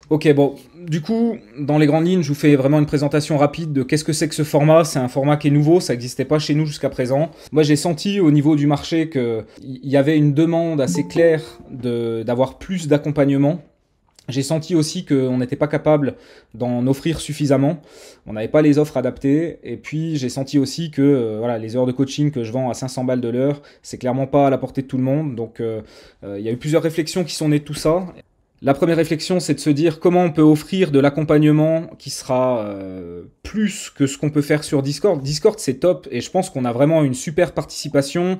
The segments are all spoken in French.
Ok, bon, du coup, dans les grandes lignes, je vous fais vraiment une présentation rapide de qu'est-ce que c'est que ce format. C'est un format qui est nouveau, ça n'existait pas chez nous jusqu'à présent. Moi, j'ai senti au niveau du marché qu'il y avait une demande assez claire d'avoir plus d'accompagnement. J'ai senti aussi qu'on n'était pas capable d'en offrir suffisamment. On n'avait pas les offres adaptées. Et puis, j'ai senti aussi que voilà, les heures de coaching que je vends à 500 balles de l'heure, c'est clairement pas à la portée de tout le monde. Donc, il y a eu plusieurs réflexions qui sont nées de tout ça. La première réflexion, c'est de se dire comment on peut offrir de l'accompagnement qui sera plus que ce qu'on peut faire sur Discord. Discord, c'est top et je pense qu'on a vraiment une super participation.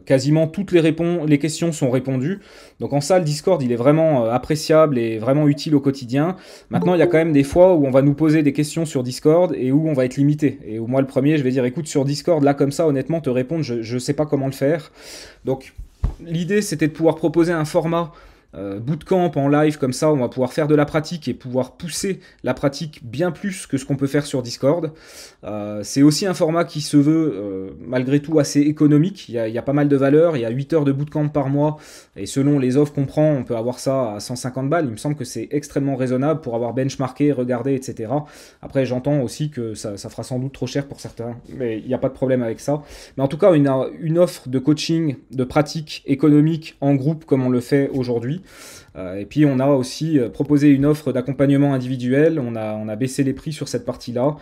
Quasiment toutes les questions sont répondues. Donc en ça, le Discord, il est vraiment appréciable et vraiment utile au quotidien. Maintenant, il y a quand même des fois où on va nous poser des questions sur Discord et où on va être limité. Et où moi, le premier, je vais dire, écoute, sur Discord, là, comme ça, honnêtement, te répondre, je ne sais pas comment le faire. Donc l'idée, c'était de pouvoir proposer un format bootcamp en live comme ça, on va pouvoir faire de la pratique et pouvoir pousser la pratique bien plus que ce qu'on peut faire sur Discord. C'est aussi un format qui se veut malgré tout assez économique, il y a pas mal de valeurs, il y a 8 heures de bootcamp par mois et selon les offres qu'on prend, on peut avoir ça à 150 balles. Il me semble que c'est extrêmement raisonnable pour avoir benchmarké, regardé, etc. Après, j'entends aussi que ça fera sans doute trop cher pour certains, mais il n'y a pas de problème avec ça. Mais en tout cas, une offre de coaching, de pratique économique en groupe comme on le fait aujourd'hui. Et puis on a aussi proposé une offre d'accompagnement individuel, on a baissé les prix sur cette partie-là.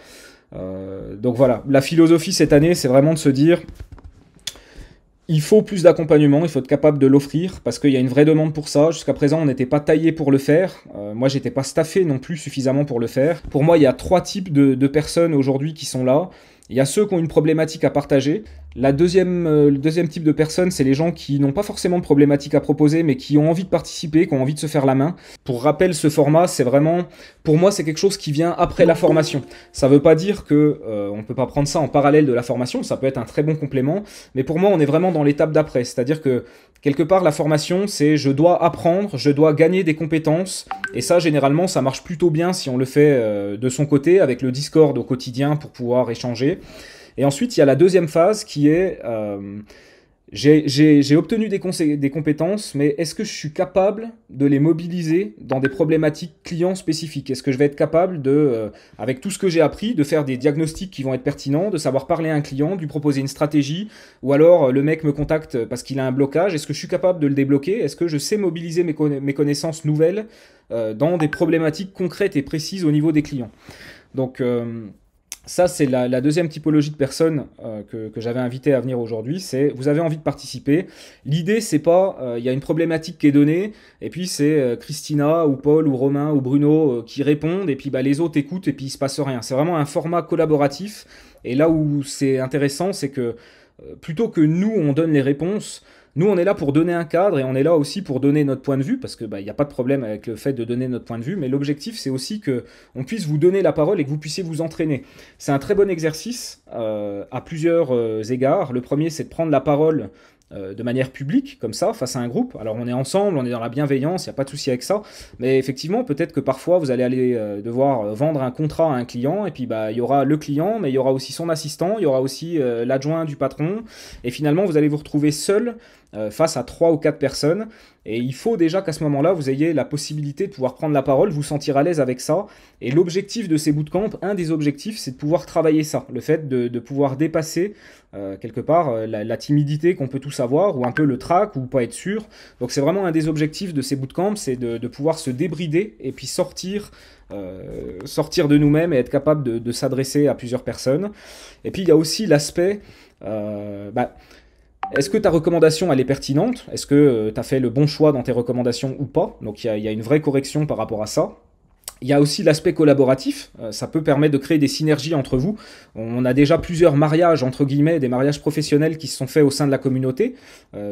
Donc voilà, la philosophie cette année, c'est vraiment de se dire, il faut plus d'accompagnement, il faut être capable de l'offrir, parce qu'il y a une vraie demande pour ça. Jusqu'à présent, on n'était pas taillé pour le faire. Moi, j'étais pas staffé non plus suffisamment pour le faire. Pour moi, il y a trois types de personnes aujourd'hui qui sont là. Il y a ceux qui ont une problématique à partager. Le deuxième type de personnes, c'est les gens qui n'ont pas forcément de problématique à proposer, mais qui ont envie de participer, qui ont envie de se faire la main. Pour rappel, ce format, c'est vraiment, pour moi, c'est quelque chose qui vient après la formation. Ça ne veut pas dire que on peut pas prendre ça en parallèle de la formation. Ça peut être un très bon complément, mais pour moi, on est vraiment dans l'étape d'après. C'est-à-dire que quelque part, la formation, c'est je dois apprendre, je dois gagner des compétences, et ça, généralement, ça marche plutôt bien si on le fait de son côté, avec le Discord au quotidien pour pouvoir échanger. Et ensuite, il y a la deuxième phase qui est j'ai obtenu des compétences, mais est-ce que je suis capable de les mobiliser dans des problématiques clients spécifiques? Est-ce que je vais être capable de, avec tout ce que j'ai appris, de faire des diagnostics qui vont être pertinents, de savoir parler à un client, de lui proposer une stratégie, ou alors le mec me contacte parce qu'il a un blocage, est-ce que je suis capable de le débloquer? Est-ce que je sais mobiliser mes connaissances nouvelles dans des problématiques concrètes et précises au niveau des clients? Donc ça, c'est la deuxième typologie de personnes que j'avais invité à venir aujourd'hui. C'est vous avez envie de participer. L'idée, c'est pas il y a une problématique qui est donnée, et puis c'est Christina ou Paul ou Romain ou Bruno qui répondent, et puis bah, les autres écoutent, et puis il se passe rien. C'est vraiment un format collaboratif. Et là où c'est intéressant, c'est que plutôt que nous, on donne les réponses, nous, on est là pour donner un cadre et on est là aussi pour donner notre point de vue, parce que bah, il n'y a pas de problème avec le fait de donner notre point de vue, mais l'objectif, c'est aussi que on puisse vous donner la parole et que vous puissiez vous entraîner. C'est un très bon exercice à plusieurs égards. Le premier, c'est de prendre la parole de manière publique, comme ça, face à un groupe. Alors on est ensemble, on est dans la bienveillance, il n'y a pas de souci avec ça, mais effectivement, peut-être que parfois vous allez aller devoir vendre un contrat à un client, et puis bah, il y aura le client, mais il y aura aussi son assistant, il y aura aussi l'adjoint du patron, et finalement vous allez vous retrouver seul face à 3 ou 4 personnes. Et il faut déjà qu'à ce moment-là, vous ayez la possibilité de pouvoir prendre la parole, vous sentir à l'aise avec ça. Et l'objectif de ces bootcamps, un des objectifs, c'est de pouvoir travailler ça. Le fait de pouvoir dépasser quelque part la timidité qu'on peut tous avoir, ou un peu le trac, ou pas être sûr. Donc c'est vraiment un des objectifs de ces bootcamps, c'est de pouvoir se débrider et puis sortir de nous-mêmes et être capable de s'adresser à plusieurs personnes. Et puis il y a aussi l'aspect... est-ce que ta recommandation, elle est pertinente? Est-ce que tu as fait le bon choix dans tes recommandations ou pas? Donc il y a une vraie correction par rapport à ça. Il y a aussi l'aspect collaboratif, ça peut permettre de créer des synergies entre vous. On a déjà plusieurs mariages, entre guillemets, des mariages professionnels qui se sont faits au sein de la communauté.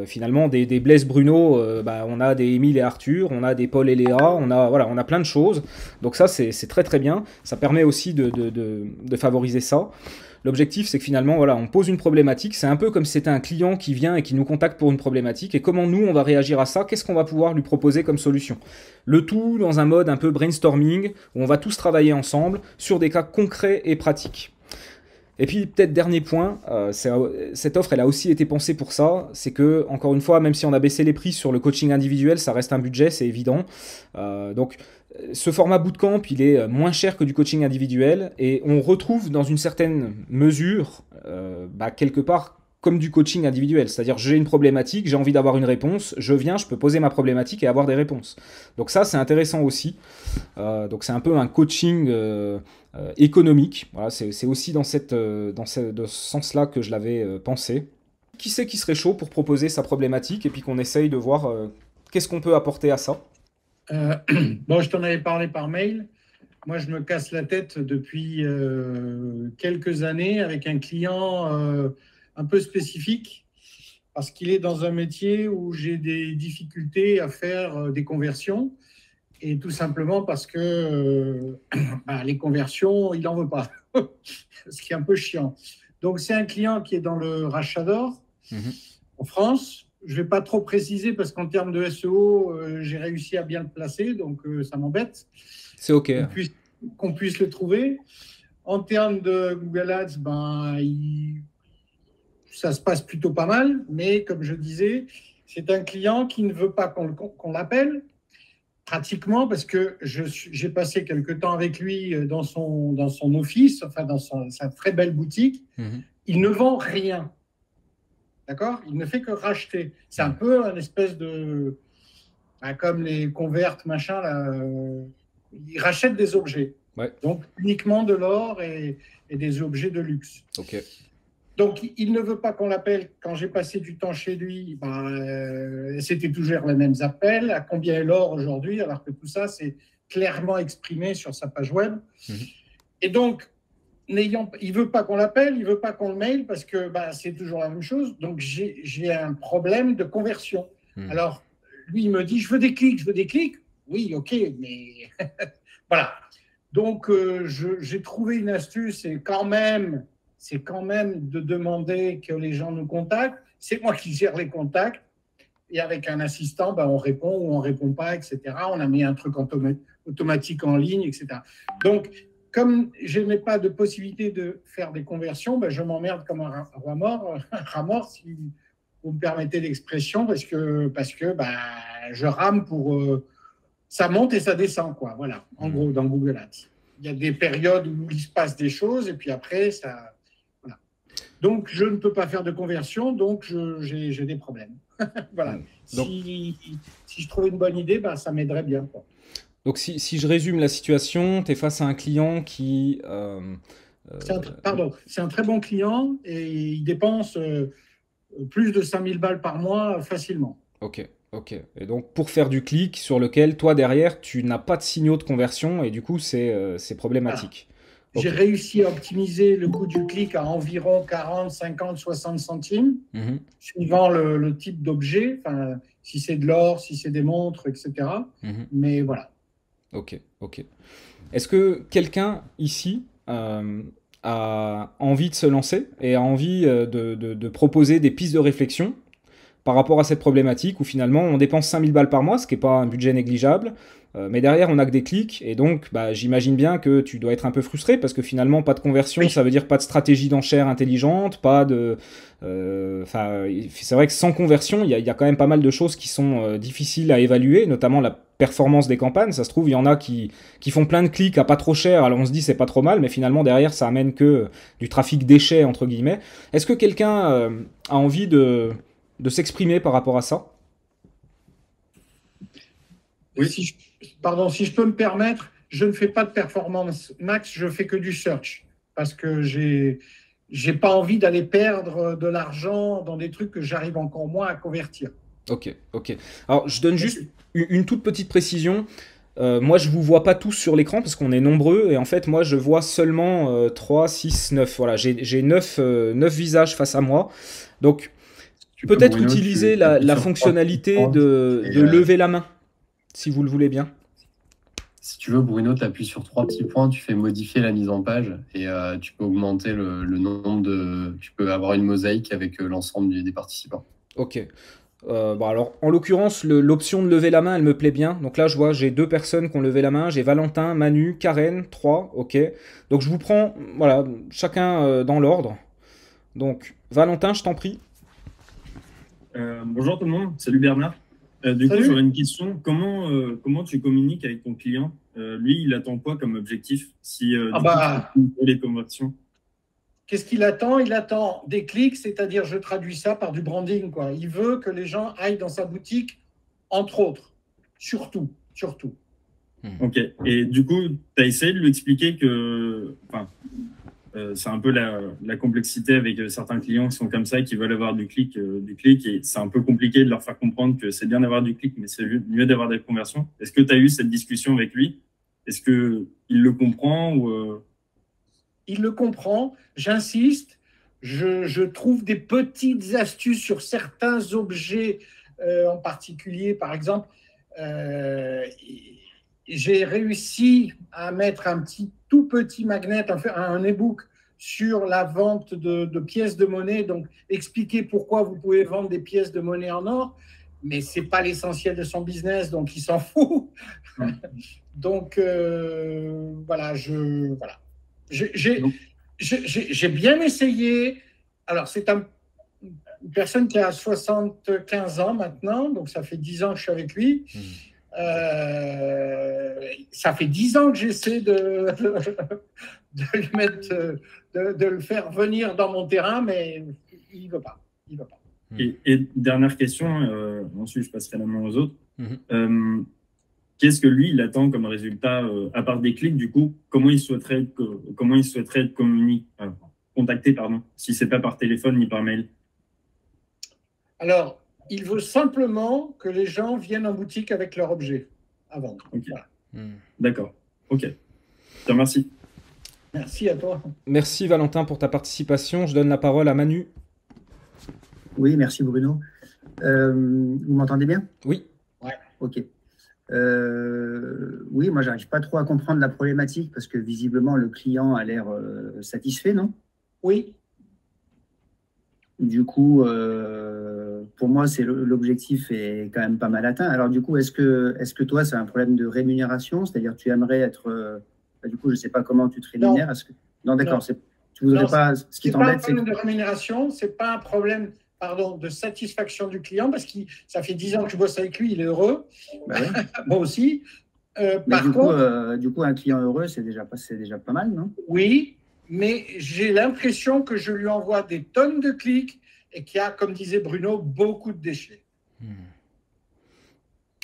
Finalement, des Blaise Bruno, on a des Émile et Arthur, on a des Paul et Léa, on a plein de choses. Donc ça, c'est très très bien. Ça permet aussi de favoriser ça. L'objectif, c'est que finalement, voilà, on pose une problématique. C'est un peu comme si c'était un client qui vient et qui nous contacte pour une problématique. Et comment nous, on va réagir à ça? Qu'est-ce qu'on va pouvoir lui proposer comme solution? Le tout dans un mode un peu brainstorming, où on va tous travailler ensemble sur des cas concrets et pratiques. Et puis peut-être dernier point, cette offre elle a aussi été pensée pour ça, c'est que encore une fois, même si on a baissé les prix sur le coaching individuel, ça reste un budget, c'est évident. Donc Ce format bootcamp, il est moins cher que du coaching individuel et on retrouve dans une certaine mesure, quelque part, comme du coaching individuel. C'est-à-dire, j'ai une problématique, j'ai envie d'avoir une réponse, je viens, je peux poser ma problématique et avoir des réponses. Donc ça, c'est intéressant aussi. Donc c'est un peu un coaching économique. Voilà, c'est aussi dans ce sens-là que je l'avais pensé. Qui c'est qui serait chaud pour proposer sa problématique et puis qu'on essaye de voir qu'est-ce qu'on peut apporter à ça? Bon, je t'en avais parlé par mail. Moi, je me casse la tête depuis quelques années avec un client un peu spécifique parce qu'il est dans un métier où j'ai des difficultés à faire des conversions et tout simplement parce que les conversions, il n'en veut pas, ce qui est un peu chiant. Donc, c'est un client qui est dans le rachat d'or en France. Je ne vais pas trop préciser parce qu'en termes de SEO, j'ai réussi à bien le placer, donc ça m'embête. C'est OK. Qu'on puisse le trouver. En termes de Google Ads, ça se passe plutôt pas mal, mais comme je disais, c'est un client qui ne veut pas qu'on l'appelle, pratiquement, parce que j'ai passé quelques temps avec lui dans son office, enfin dans sa très belle boutique. Il ne vend rien. D'accord? Il ne fait que racheter. C'est un peu un espèce de... comme les converts, machin, là, ils rachètent des objets. Ouais. Donc, uniquement de l'or et des objets de luxe. OK. Donc, il ne veut pas qu'on l'appelle. Quand j'ai passé du temps chez lui, c'était toujours les mêmes appels. À combien est l'or aujourd'hui? Alors que tout ça, c'est clairement exprimé sur sa page web. Et donc, il ne veut pas qu'on l'appelle, il ne veut pas qu'on le mail parce que c'est toujours la même chose. Donc, j'ai un problème de conversion. Alors, lui, il me dit, je veux des clics. Oui, OK, mais voilà. Donc, j'ai trouvé une astuce et c'est quand même de demander que les gens nous contactent. C'est moi qui gère les contacts. Et avec un assistant, on répond ou on ne répond pas, etc. On a mis un truc automatique en ligne, etc. Donc, comme je n'ai pas de possibilité de faire des conversions, je m'emmerde comme un rat mort, si vous me permettez l'expression, parce que je rame pour... ça monte et ça descend, quoi. Voilà, en gros, dans Google Ads. Il y a des périodes où il se passe des choses et puis après, ça... Voilà. Donc, je ne peux pas faire de conversion, donc j'ai des problèmes. Voilà. Donc, si je trouve une bonne idée, ça m'aiderait bien, quoi. Donc, si je résume la situation, tu es face à un client qui... c'est un très bon client et il dépense plus de 5 000 balles par mois facilement. OK. Et donc, pour faire du clic sur lequel, toi, derrière, tu n'as pas de signaux de conversion et du coup, c'est problématique. Okay. J'ai réussi à optimiser le coût du clic à environ 40, 50, 60 centimes, suivant le type d'objet, si c'est de l'or, si c'est des montres, etc. Mais voilà. OK. Est-ce que quelqu'un ici a envie de se lancer et a envie de proposer des pistes de réflexion par rapport à cette problématique où finalement on dépense 5000 balles par mois, ce qui n'est pas un budget négligeable, mais derrière on n'a que des clics et donc j'imagine bien que tu dois être un peu frustré parce que finalement pas de conversion, oui. Ça veut dire pas de stratégie d'enchère intelligente, pas de... c'est vrai que sans conversion, il y a quand même pas mal de choses qui sont difficiles à évaluer, notamment la performance des campagnes. Ça se trouve, il y en a qui font plein de clics à pas trop cher, alors on se dit c'est pas trop mal, mais finalement derrière ça amène que du trafic déchet entre guillemets. Est-ce que quelqu'un a envie de s'exprimer par rapport à ça? Oui. Si je peux me permettre, je ne fais pas de performance max, je fais que du search parce que j'ai pas envie d'aller perdre de l'argent dans des trucs que j'arrive encore moins à convertir. Ok. Alors, je donne juste une toute petite précision. Moi, je vous vois pas tous sur l'écran parce qu'on est nombreux et en fait, moi, je vois seulement 3, 6, 9. Voilà, j'ai 9 visages face à moi. Donc, peut-être utiliser la fonctionnalité de lever la main, si vous le voulez bien. Si tu veux, Bruno, tu appuies sur 3 petits points, tu fais modifier la mise en page et tu peux augmenter le nombre de... Tu peux avoir une mosaïque avec l'ensemble des participants. Ok. Alors, en l'occurrence, l'option de lever la main, elle me plaît bien. Donc là, je vois, j'ai 2 personnes qui ont levé la main. J'ai Valentin, Manu, Karen, 3. Ok. Donc, je vous prends, voilà, chacun dans l'ordre. Donc, Valentin, je t'en prie. Bonjour tout le monde, salut Bernard. Du coup, Salut. j'aurais une question. Comment tu communiques avec ton client? Lui, il attend quoi comme objectif si Ah du coup tu fais bah, plus les conversions? qu'est-ce qu'il attend? Il attend des clics, c'est-à-dire, je traduis ça par du branding, quoi. Il veut que les gens aillent dans sa boutique, entre autres. Surtout, surtout. Ok. Et du coup, tu as essayé de lui expliquer que, enfin, c'est un peu la complexité avec certains clients qui sont comme ça, qui veulent avoir du clic, et c'est un peu compliqué de leur faire comprendre que c'est bien d'avoir du clic, mais c'est mieux d'avoir des conversions. Est-ce que tu as eu cette discussion avec lui? Est-ce que il le comprend ou Il le comprend, j'insiste, je trouve des petites astuces sur certains objets en particulier. Par exemple, euh, j'ai réussi à mettre un tout petit magnet, un e-book sur la vente de pièces de monnaie, donc expliquer pourquoi vous pouvez vendre des pièces de monnaie en or, mais ce n'est pas l'essentiel de son business, donc il s'en fout. Donc voilà, voilà. J'ai bien essayé. Alors, c'est une personne qui a 75 ans maintenant, donc ça fait 10 ans que je suis avec lui. Ça fait 10 ans que j'essaie de lui mettre, de le faire venir dans mon terrain, mais il ne veut pas. Il veut pas. Et dernière question, ensuite je passerai la main aux autres. Qu'est-ce que lui, il attend comme résultat, à part des clics, du coup, comment il souhaiterait être contacté, pardon, si c'est pas par téléphone ni par mail? Alors, il veut simplement que les gens viennent en boutique avec leur objet à vendre. Ok. Voilà. D'accord. Ok. Je te remercie. Merci à toi. Merci Valentin pour ta participation. Je donne la parole à Manu. Oui, merci Bruno. Vous m'entendez bien? Oui. Ouais. Ok. Oui, moi, j'arrive pas trop à comprendre la problématique parce que visiblement, le client a l'air satisfait, non? Oui. Du coup, pour moi, l'objectif est quand même pas mal atteint. Alors, du coup, est-ce que toi, c'est un problème de rémunération? C'est-à-dire, tu aimerais être. Du coup, je sais pas comment tu te rémunères. Non, d'accord. Tu voudrais pas. Ce qui t'embête, c'est pas un problème de rémunération, c'est pas un problème, pardon, de satisfaction du client parce que ça fait 10 ans que je bosse avec lui, il est heureux. Bah oui. Moi aussi. Mais du coup, un client heureux, c'est déjà pas mal, non? Oui, mais j'ai l'impression que je lui envoie des tonnes de clics et qu'il y a, comme disait Bruno, beaucoup de déchets.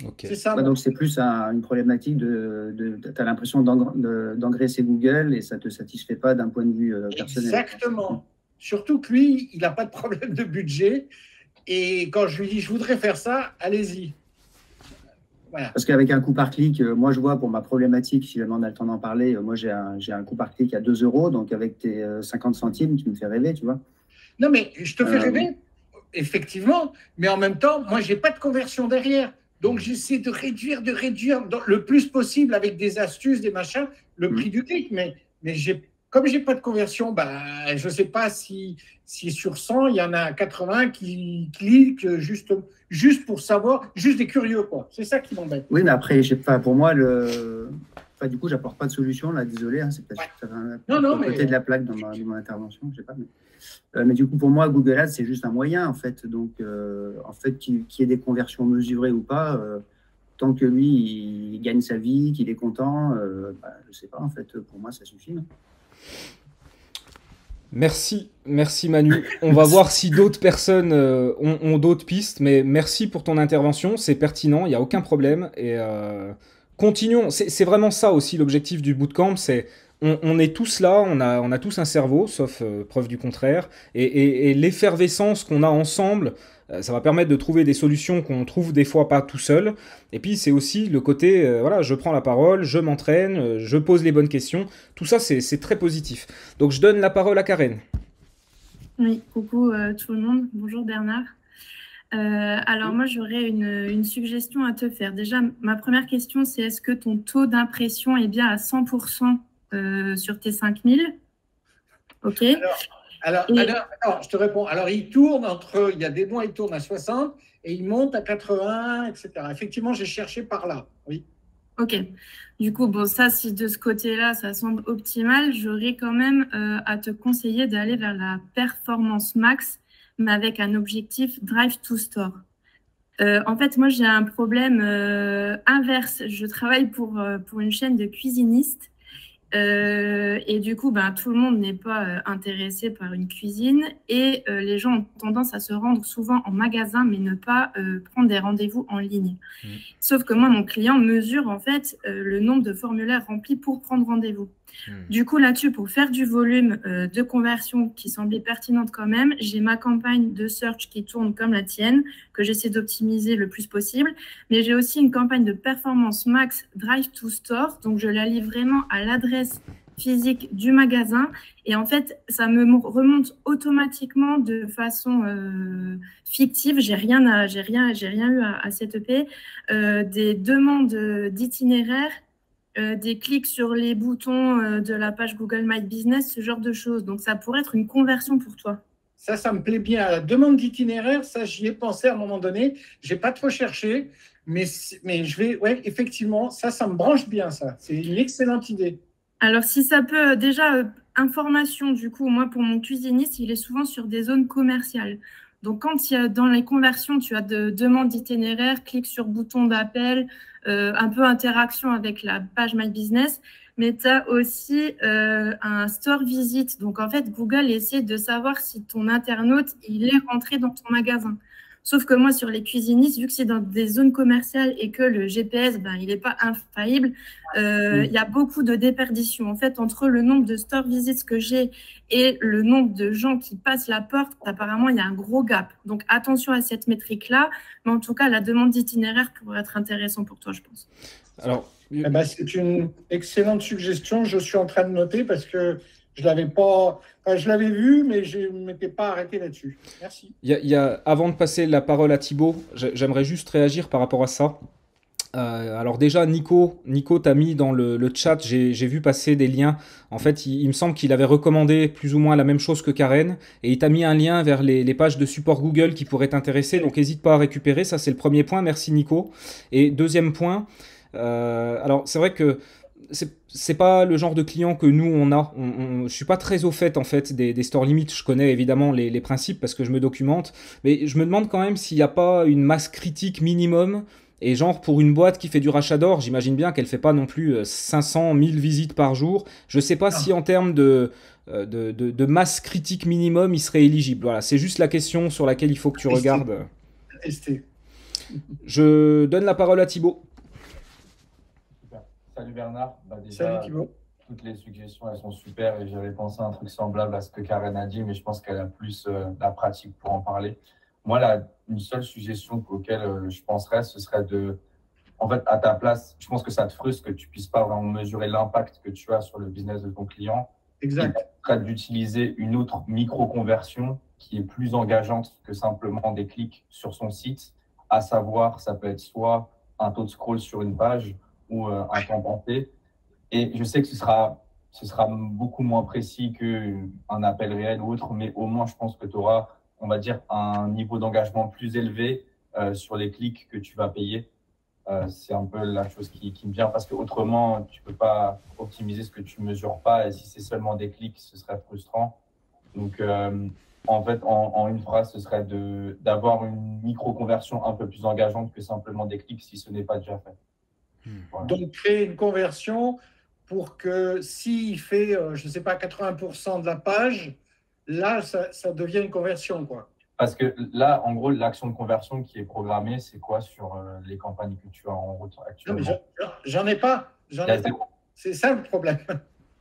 Okay. C'est ça. Ouais, donc c'est plus une problématique tu as l'impression d'engraisser Google et ça ne te satisfait pas d'un point de vue personnel. Exactement. Surtout que lui, il n'a pas de problème de budget. Et quand je lui dis, je voudrais faire ça, allez-y. Voilà. Parce qu'avec un coût par clic, moi je vois pour ma problématique, si jamais on a le temps d'en parler, moi j'ai un coût par clic à 2 €, donc avec tes 50 centimes, tu me fais rêver, tu vois. Non, mais je te fais rêver, effectivement, mais en même temps, moi j'ai pas de conversion derrière. Donc j'essaie de réduire le plus possible avec des astuces, des machins, le prix du clic. Mais comme j'ai pas de conversion, bah, je sais pas si sur 100, il y en a 80 qui cliquent juste pour savoir, juste des curieux, quoi. C'est ça qui m'embête. Oui, mais après, pour moi, du coup, j'apporte pas de solution, là, désolé, hein, c'est peut-être côté de la plaque dans mon intervention, je sais pas. Mais du coup, pour moi, Google Ads, c'est juste un moyen, en fait. Donc, en fait, qu'il y ait des conversions mesurées ou pas, tant que lui, il gagne sa vie, qu'il est content, je sais pas, en fait, pour moi, ça suffit. Non? Merci Manu. On va voir si d'autres personnes ont d'autres pistes, mais merci pour ton intervention, c'est pertinent, il n'y a aucun problème. Et continuons, c'est vraiment ça aussi l'objectif du bootcamp, c'est on est tous là, on a tous un cerveau, sauf preuve du contraire, et l'effervescence qu'on a ensemble, ça va permettre de trouver des solutions qu'on trouve des fois pas tout seul. Et puis c'est aussi le côté, voilà, je prends la parole, je m'entraîne, je pose les bonnes questions. Tout ça, c'est très positif. Donc je donne la parole à Karen. Oui, coucou tout le monde. Bonjour Bernard. Alors moi, j'aurais une suggestion à te faire. Déjà, ma première question, c'est est-ce que ton taux d'impression est bien à 100% sur tes 5000? Ok. Alors, je te réponds. Alors, il y a des mois, il tourne à 60 et il monte à 80, etc. Effectivement, j'ai cherché par là, oui. Ok. Du coup, bon, ça, si de ce côté-là, ça semble optimal, j'aurais quand même à te conseiller d'aller vers la performance max, mais avec un objectif drive to store. En fait, moi, j'ai un problème inverse. Je travaille pour une chaîne de cuisinistes. Et du coup, ben, tout le monde n'est pas intéressé par une cuisine et les gens ont tendance à se rendre souvent en magasin, mais ne pas prendre des rendez-vous en ligne. Sauf que moi, mon client mesure en fait le nombre de formulaires remplis pour prendre rendez-vous. Du coup, là-dessus, pour faire du volume de conversion qui semblait pertinente quand même, j'ai ma campagne de search qui tourne comme la tienne, que j'essaie d'optimiser le plus possible. Mais j'ai aussi une campagne de performance max drive to store. Donc, je la lis vraiment à l'adresse physique du magasin. Et en fait, ça me remonte automatiquement de façon fictive. J'ai rien eu à setuper. Des demandes d'itinéraires, des clics sur les boutons de la page Google My Business, ce genre de choses. Donc, ça pourrait être une conversion pour toi. Ça me plaît bien. La demande d'itinéraire, ça, j'y ai pensé à un moment donné. Je n'ai pas trop cherché, mais je vais, ouais, effectivement, ça me branche bien, ça. C'est une excellente idée. Alors, si ça peut, déjà, information, du coup, moi, pour mon cuisiniste, il est souvent sur des zones commerciales. Donc, quand il y a, dans les conversions, tu as de demandes d'itinéraire, clic sur bouton d'appel, un peu interaction avec la page My Business, mais tu as aussi un store visit. Donc, en fait, Google essaie de savoir si ton internaute, il est rentré dans ton magasin. Sauf que moi, sur les cuisinistes, vu que c'est dans des zones commerciales et que le GPS, ben, il n'est pas infaillible, il y a beaucoup de déperditions. En fait, entre le nombre de store visits que j'ai et le nombre de gens qui passent la porte, apparemment, il y a un gros gap. Donc, attention à cette métrique-là. Mais en tout cas, la demande d'itinéraire pourrait être intéressante pour toi, je pense. Alors, c'est une excellente suggestion. Je suis en train de noter parce que je l'avais pas, je l'avais vu, mais je ne m'étais pas arrêté là-dessus. Merci. Avant de passer la parole à Thibaut, j'aimerais juste réagir par rapport à ça. Alors déjà, Nico t'a mis dans le chat, j'ai vu passer des liens. En fait, il me semble qu'il avait recommandé plus ou moins la même chose que Karen, et il t'a mis un lien vers les pages de support Google qui pourraient t'intéresser, donc n'hésite pas à récupérer. Ça, c'est le premier point. Merci Nico. Et deuxième point, alors c'est vrai que c'est pas le genre de client que nous on a. Je suis pas très au fait en fait des store limits. Je connais évidemment les principes parce que je me documente, mais je me demande quand même s'il n'y a pas une masse critique minimum. Et genre pour une boîte qui fait du rachat d'or, j'imagine bien qu'elle fait pas non plus 500 000 visites par jour. Je sais pas si en termes de masse critique minimum, il serait éligible. Voilà, c'est juste la question sur laquelle il faut que tu regardes. Je donne la parole à Thibaut. Salut Bernard. Déjà, salut Thibaut. Toutes les suggestions, elles sont super et j'avais pensé à un truc semblable à ce que Karen a dit, mais je pense qu'elle a plus la pratique pour en parler. Moi, une seule suggestion auquel je penserais, ce serait en fait, à ta place, je pense que ça te frustre que tu ne puisses pas vraiment mesurer l'impact que tu as sur le business de ton client. Exact. Ce serait d'utiliser une autre micro-conversion qui est plus engageante que simplement des clics sur son site, à savoir, ça peut être soit un taux de scroll sur une page, ou un temps pensé. Et je sais que ce sera beaucoup moins précis qu'un appel réel ou autre, mais au moins, je pense que tu auras, on va dire, un niveau d'engagement plus élevé sur les clics que tu vas payer. C'est un peu la chose qui me vient, parce qu'autrement, tu ne peux pas optimiser ce que tu ne mesures pas, et si c'est seulement des clics, ce serait frustrant. Donc, en fait, en une phrase, ce serait d'avoir une micro-conversion un peu plus engageante que simplement des clics, si ce n'est pas déjà fait. Voilà. Donc, créer une conversion pour que s'il fait, je ne sais pas, 80% de la page, là, ça devient une conversion, quoi. Parce que là, en gros, l'action de conversion qui est programmée, c'est quoi sur les campagnes que tu as en route actuellement? J'en ai pas. C'est ça le problème.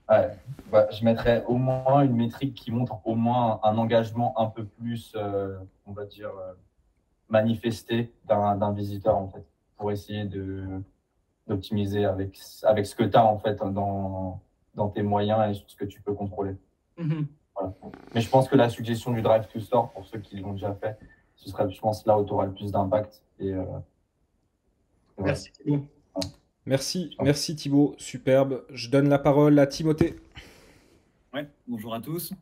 Ouais. Bah, je mettrais au moins une métrique qui montre au moins un engagement un peu plus, on va dire, manifesté d'un visiteur, en fait, pour essayer d'optimiser avec ce que tu as en fait dans tes moyens et sur ce que tu peux contrôler. Voilà. Mais je pense que la suggestion du Drive to Store, pour ceux qui l'ont déjà fait, ce serait, je pense, là où tu auras le plus d'impact. Merci Thibaut. Voilà. Merci Thibaut, superbe. Je donne la parole à Timothée. Ouais, bonjour à tous.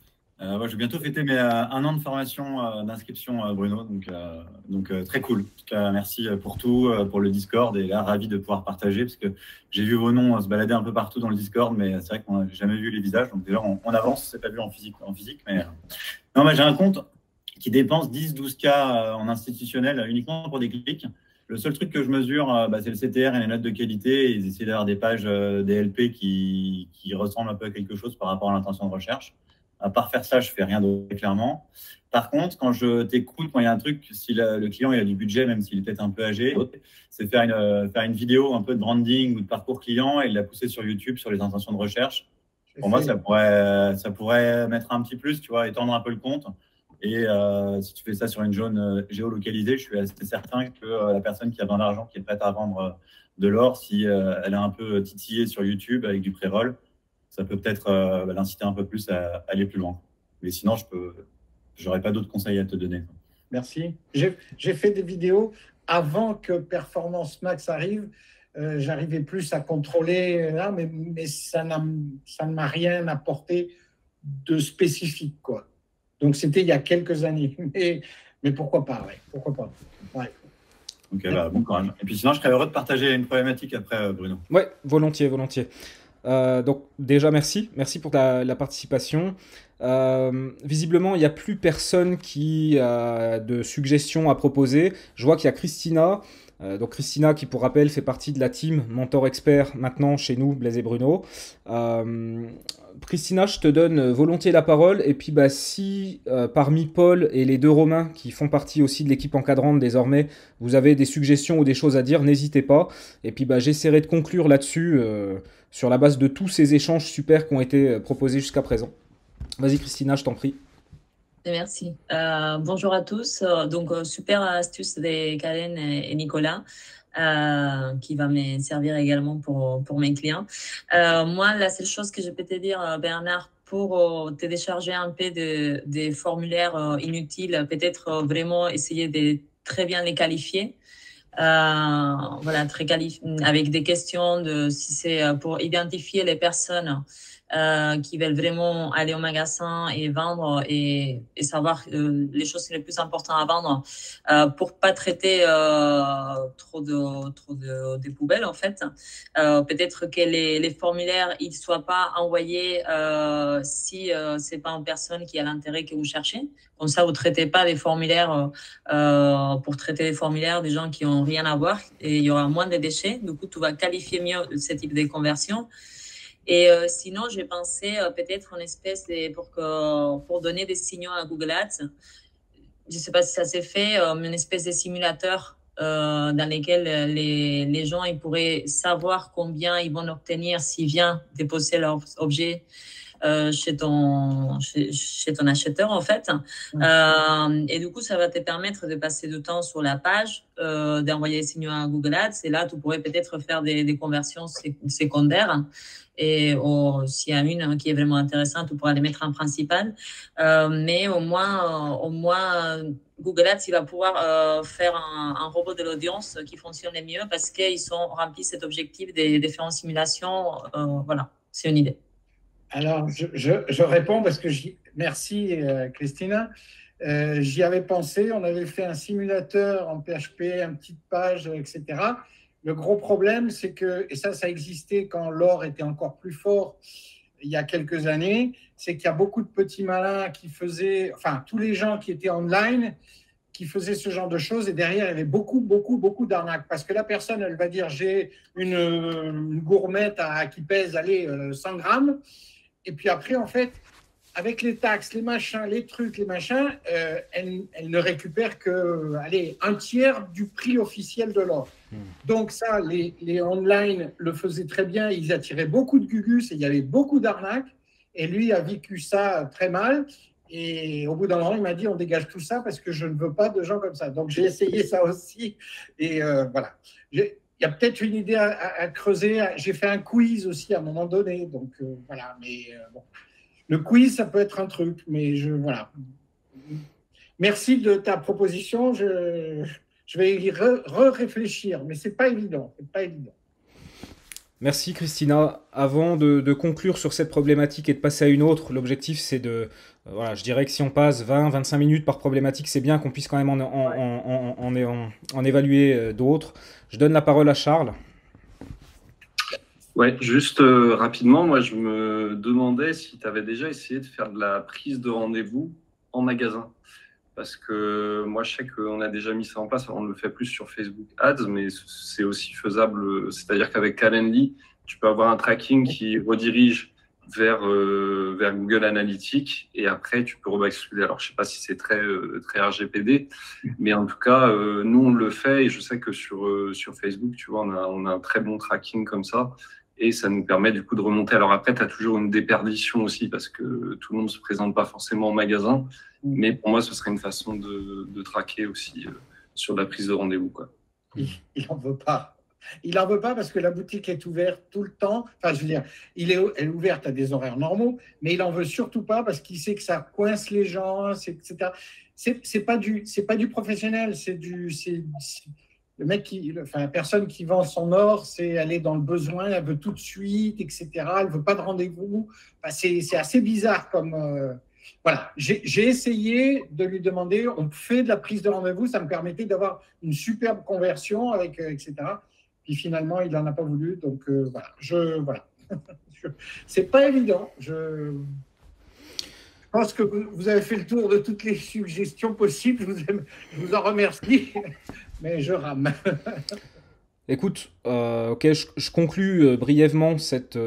Je vais bientôt fêter mes 1 an de formation d'inscription, Bruno, donc très cool. En tout cas, merci pour tout, pour le Discord, et là, ravi de pouvoir partager, parce que j'ai vu vos noms se balader un peu partout dans le Discord, mais c'est vrai qu'on n'a jamais vu les visages, donc déjà on avance, c'est pas vu en physique, mais non, mais j'ai un compte qui dépensent 10-12K en institutionnel uniquement pour des clics. Le seul truc que je mesure, c'est le CTR et les notes de qualité. Ils essaient d'avoir des pages DLP qui ressemblent un peu à quelque chose par rapport à l'intention de recherche. À part faire ça, je fais rien d'autre, clairement. Par contre, quand je t'écoute, quand il y a un truc, si le client il a du budget, même s'il est peut-être un peu âgé, c'est faire une vidéo un peu de branding ou de parcours client et la pousser sur YouTube sur les intentions de recherche. Pour moi, ça pourrait mettre un petit plus, tu vois, étendre un peu le compte. Et si tu fais ça sur une zone géolocalisée, je suis assez certain que la personne qui a besoin d'argent, qui est prête à vendre de l'or, si elle a un peu titillé sur YouTube avec du pré-roll, ça peut peut-être l'inciter un peu plus à aller plus loin. Mais sinon, je n'aurais pas d'autres conseils à te donner. Merci. J'ai fait des vidéos avant que Performance Max arrive. J'arrivais plus à contrôler, là, mais ça ne m'a rien apporté de spécifique, quoi. Donc, c'était il y a quelques années. Mais pourquoi pas, ouais. Pourquoi pas. Ouais. Ok, bon courage. Et puis sinon, je serais heureux de partager une problématique après, Bruno. Ouais, volontiers. Donc déjà, merci pour la participation. Visiblement, il n'y a plus personne qui a de suggestions à proposer. Je vois qu'il y a Christina. Donc Christina, qui pour rappel fait partie de la team Mentor Expert maintenant chez nous, Blaise et Bruno. Christina, je te donne volontiers la parole. Et puis si parmi Paul et les deux Romains qui font partie aussi de l'équipe encadrante désormais, vous avez des suggestions ou des choses à dire, n'hésitez pas. Et puis j'essaierai de conclure là-dessus sur la base de tous ces échanges super qui ont été proposés jusqu'à présent. Vas-y Christina, je t'en prie. Merci. Bonjour à tous. Donc, super astuce de Karen et Nicolas qui va me servir également pour mes clients. Moi, la seule chose que je peux te dire, Bernard, pour télécharger un peu des formulaires inutiles, peut-être vraiment essayer de très bien les qualifier. Voilà, avec des questions si c'est pour identifier les personnes qui veulent vraiment aller au magasin et vendre et savoir les choses les plus importantes à vendre pour pas traiter trop de poubelles en fait. Peut-être que les formulaires ils soient pas envoyés si c'est pas une personne qui a l'intérêt que vous cherchez. Comme ça, vous traitez pas des formulaires pour traiter des formulaires des gens qui ont rien à voir et il y aura moins de déchets. Du coup, tu vas qualifier mieux ce type de conversion. Et sinon, j'ai pensé peut-être une espèce pour donner des signaux à Google Ads. Je sais pas si ça s'est fait, une espèce de simulateur dans lequel les gens ils pourraient savoir combien ils vont obtenir s'ils viennent déposer leur objet chez ton acheteur en fait. Et du coup, ça va te permettre de passer du temps sur la page, d'envoyer des signaux à Google Ads. Et là, tu pourrais peut-être faire des conversions secondaires. Et s'il y a une qui est vraiment intéressante, tu pourras les mettre en principal. Mais au moins Google Ads, il va pouvoir faire un robot de l'audience qui fonctionne mieux parce qu'ils ont rempli cet objectif des différentes simulations. Voilà, c'est une idée. Alors, je réponds parce que merci Christina. J'y avais pensé, on avait fait un simulateur en PHP, une petite page, etc. Le gros problème, c'est que, et ça existait quand l'or était encore plus fort il y a quelques années, c'est qu'il y a beaucoup de petits malins qui faisaient, enfin, tous les gens qui étaient online, qui faisaient ce genre de choses, et derrière, il y avait beaucoup d'arnaques. Parce que la personne, elle va dire, j'ai une gourmette qui pèse, 100 grammes, et puis après, en fait, avec les taxes, les machins, les trucs, les machins, elle ne récupère que, un tiers du prix officiel de l'or. Donc ça, les online le faisaient très bien, ils attiraient beaucoup de gugus et il y avait beaucoup d'arnaques. Et lui a vécu ça très mal. Et au bout d'un moment, il m'a dit, on dégage tout ça parce que je ne veux pas de gens comme ça. Donc j'ai essayé ça aussi. Et voilà. Il y a peut-être une idée à creuser. J'ai fait un quiz aussi à un moment donné. Donc voilà. Mais bon. Le quiz, ça peut être un truc, mais voilà. Merci de ta proposition. Je vais y réfléchir, mais c'est pas évident. Merci Christina. Avant de conclure sur cette problématique et de passer à une autre, l'objectif c'est voilà, je dirais que si on passe 20-25 minutes par problématique, c'est bien qu'on puisse quand même en évaluer d'autres. Je donne la parole à Charles. Ouais, juste rapidement, moi je me demandais si tu avais déjà essayé de faire de la prise de rendez-vous en magasin. parce que moi, je sais qu'on a déjà mis ça en place. Alors, on le fait plus sur Facebook Ads, mais c'est aussi faisable. C'est-à-dire qu'avec Calendly, tu peux avoir un tracking qui redirige vers Google Analytics et après, tu peux rebasculer. Alors, je sais pas si c'est très RGPD, mais en tout cas, nous, on le fait et je sais que sur Facebook, tu vois, on a un très bon tracking comme ça. Et ça nous permet du coup de remonter. Alors après, tu as toujours une déperdition aussi parce que tout le monde ne se présente pas forcément au magasin. Mais pour moi, ce serait une façon de traquer aussi sur la prise de rendez-vous, quoi. Il n'en veut pas. Il n'en veut pas parce que la boutique est ouverte tout le temps. Enfin, je veux dire, elle est ouverte à des horaires normaux, mais il n'en veut surtout pas parce qu'il sait que ça coince les gens, etc. C'est pas du professionnel, le mec la personne qui vend son or, elle est dans le besoin, elle veut tout de suite, etc. Elle veut pas de rendez-vous. Enfin, c'est assez bizarre comme. Voilà. J'ai essayé de lui demander, on fait de la prise de rendez-vous, ça me permettait d'avoir une superbe conversion avec, etc. Puis finalement, il n'en a pas voulu. Donc voilà. C'est pas évident. Je pense que vous avez fait le tour de toutes les suggestions possibles. Je vous en remercie. Mais je rame. Écoute, ok, je conclus brièvement cette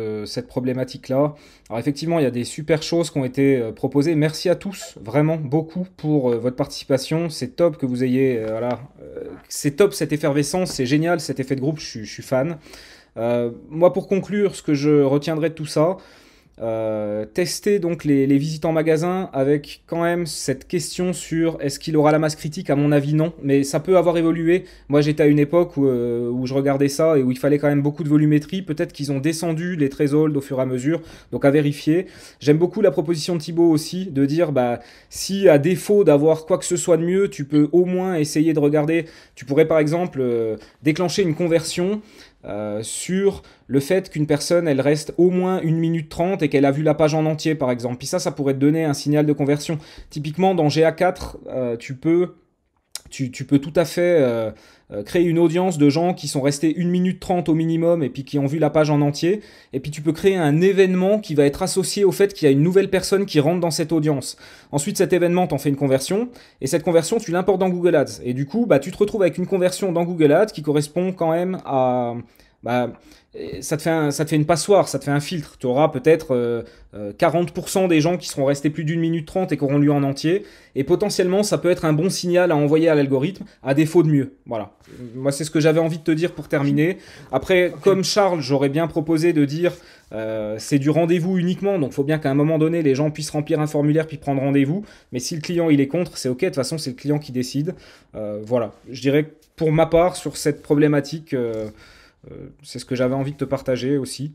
problématique-là. Alors effectivement, il y a des super choses qui ont été proposées. Merci à tous, vraiment beaucoup pour votre participation. C'est top que vous ayez, c'est top cette effervescence, c'est génial cet effet de groupe, je suis fan. Moi, pour conclure, ce que je retiendrai de tout ça, tester donc les visites en magasin avec quand même cette question sur est-ce qu'il aura la masse critique. À mon avis non, mais ça peut avoir évolué. Moi j'étais à une époque où je regardais ça et où il fallait quand même beaucoup de volumétrie. Peut-être qu'ils ont descendu les thresholds au fur et à mesure, donc à vérifier. J'aime beaucoup la proposition de Thibaut aussi de dire si à défaut d'avoir quoi que ce soit de mieux, tu peux au moins essayer de regarder. Tu pourrais par exemple déclencher une conversion sur le fait qu'une personne elle reste au moins 1 minute 30 et qu'elle a vu la page en entier par exemple. Puis ça pourrait te donner un signal de conversion. Typiquement dans GA4, tu peux tout à fait créer une audience de gens qui sont restés 1 minute 30 au minimum et puis qui ont vu la page en entier. Et puis tu peux créer un événement qui va être associé au fait qu'il y a une nouvelle personne qui rentre dans cette audience. Ensuite, cet événement, t'en fais une conversion et cette conversion, tu l'importes dans Google Ads. Et du coup, tu te retrouves avec une conversion dans Google Ads qui correspond quand même à... ça te fait une passoire, ça te fait un filtre. Tu auras peut-être 40% des gens qui seront restés plus d'1 minute 30 et qui auront lu en entier. Et potentiellement, ça peut être un bon signal à envoyer à l'algorithme, à défaut de mieux. Voilà. Moi, c'est ce que j'avais envie de te dire pour terminer. Après, comme Charles, j'aurais bien proposé de dire c'est du rendez-vous uniquement. Donc, il faut bien qu'à un moment donné, les gens puissent remplir un formulaire puis prendre rendez-vous. Mais si le client il est contre, c'est OK. De toute façon, c'est le client qui décide. Voilà. Je dirais que pour ma part, sur cette problématique... c'est ce que j'avais envie de te partager aussi.